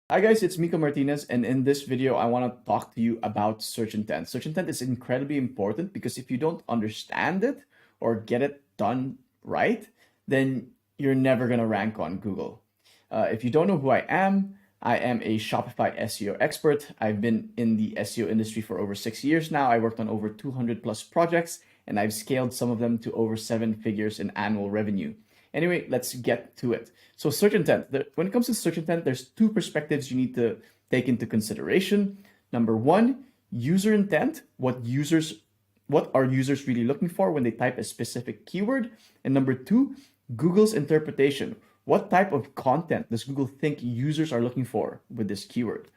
Hi guys, it's Miko Martinez, and in this video, I want to talk to you about search intent. Search intent is incredibly important because if you don't understand it or get it done right, then you're never going to rank on Google. If you don't know who I am a Shopify SEO expert. I've been in the SEO industry for over 6 years now. I worked on over 200 plus projects, and I've scaled some of them to over 7 figures in annual revenue. Anyway, let's get to it. So search intent. When it comes to search intent, there's two perspectives you need to take into consideration. Number one, user intent. What are users really looking for when they type a specific keyword? And number two, Google's interpretation. What type of content does Google think users are looking for with this keyword?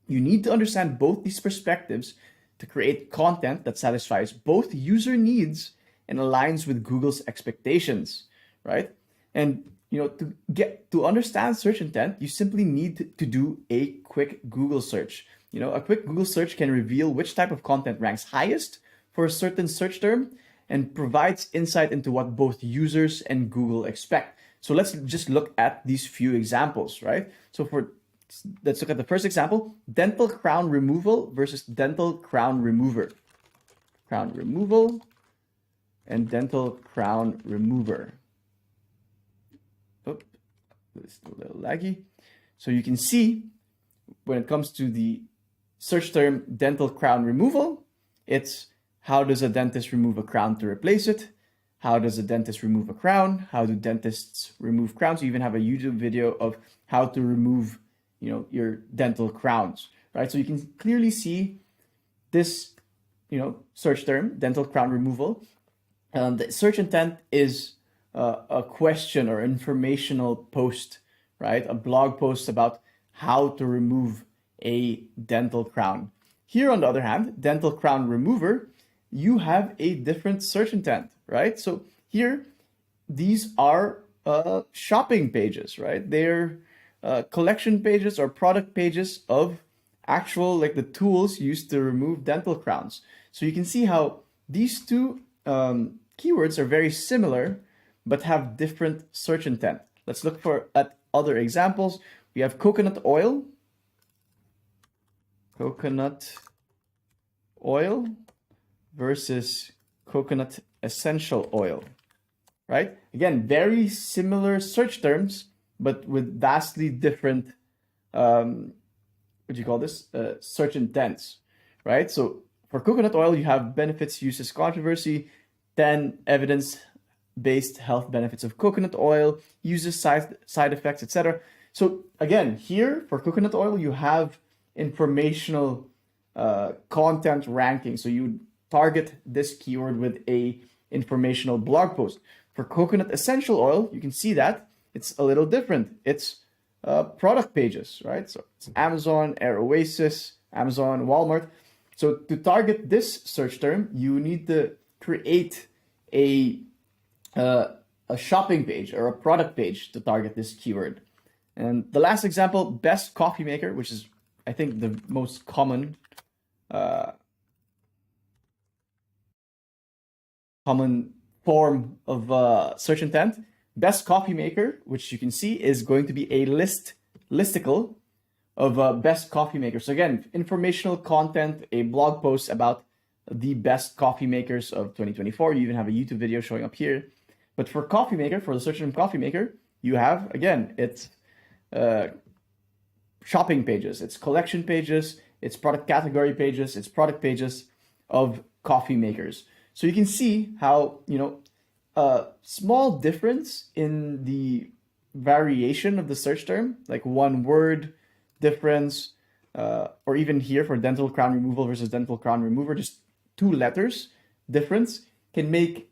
You need to understand both these perspectives to create content that satisfies both user needs and aligns with Google's expectations, right? And to understand search intent, you simply need to do a quick Google search. A quick Google search can reveal which type of content ranks highest for a certain search term and provides insight into what both users and Google expect. So let's just look at these few examples, right? Let's look at the first example, dental crown removal versus dental crown remover. Crown removal and dental crown remover. Oops, it's a little laggy. So you can see when it comes to the search term dental crown removal, it's how does a dentist remove a crown to replace it? How does a dentist remove a crown? How do dentists remove crowns? You even have a YouTube video of how to remove, your dental crowns, right? So you can clearly see this, search term, dental crown removal. The search intent is a question or informational post, right? A blog post about how to remove a dental crown. Here, on the other hand, dental crown remover, you have a different search intent, right? So here, these are shopping pages, right? They're collection pages or product pages of actual, like the tools used to remove dental crowns. So you can see how these two keywords are very similar, but have different search intent. Let's look at other examples. We have coconut oil versus coconut essential oil, right? Again, very similar search terms, but with vastly different, search intents, right? So for coconut oil, you have benefits, uses, controversy, then evidence-based health benefits of coconut oil, uses, side effects, etc. So again, here for coconut oil, you have informational content ranking. So you target this keyword with a informational blog post. For coconut essential oil, you can see that it's a little different. It's product pages, right? So it's Amazon, Air Oasis, Amazon, Walmart. So to target this search term, you need to create a shopping page or a product page to target this keyword. And the last example, best coffee maker, which is, I think, the most common form of search intent. Best coffee maker, which you can see is going to be a listicle of best coffee makers. So again, informational content, a blog post about the best coffee makers of 2024. You even have a YouTube video showing up here. But for coffee maker, for the search term coffee maker, you have, again, it's shopping pages, it's collection pages, it's product category pages, it's product pages of coffee makers. So you can see how, a small difference in the variation of the search term, like one word difference, or even here for dental crown removal versus dental crown remover, just 2 letters difference can make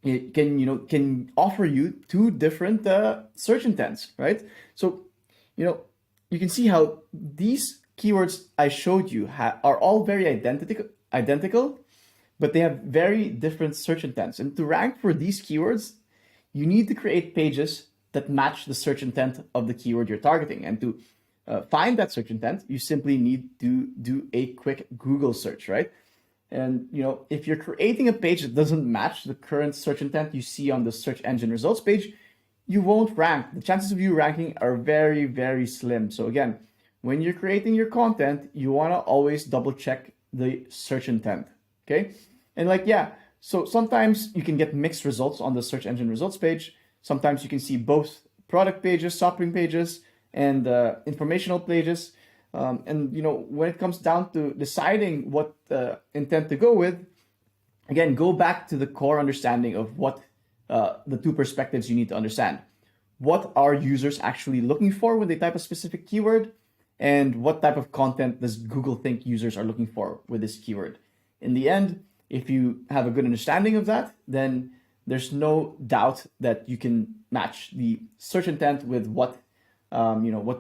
can offer you 2 different search intents, right? So, you can see how these keywords I showed you are all very identical, but they have very different search intents. And to rank for these keywords, you need to create pages that match the search intent of the keyword you're targeting. And to find that search intent, you simply need to do a quick Google search, right? And if you're creating a page that doesn't match the current search intent you see on the search engine results page, you won't rank. The chances of you ranking are very, very slim. So again, when you're creating your content, you want to always double check the search intent. Okay. And like, yeah, so sometimes you can get mixed results on the search engine results page. Sometimes you can see both product pages, shopping pages, and informational pages. And when it comes down to deciding what intent to go with, again, go back to the core understanding of what the two perspectives you need to understand. What are users actually looking for when they type a specific keyword? And what type of content does Google think users are looking for with this keyword? In the end, if you have a good understanding of that, then there's no doubt that you can match the search intent with what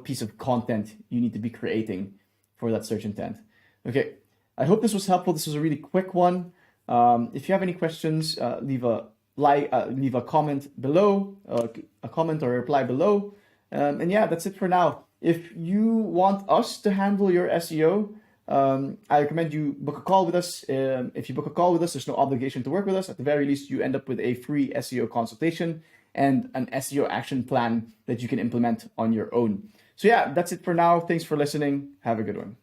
piece of content you need to be creating for that search intent. Okay, I hope this was helpful. This was a really quick one. If you have any questions, leave a comment below, a comment or a reply below. And yeah, that's it for now. If you want us to handle your SEO, I recommend you book a call with us. If you book a call with us, there's no obligation to work with us. At the very least, you end up with a free SEO consultation and an SEO action plan that you can implement on your own. So yeah, that's it for now. Thanks for listening. Have a good one.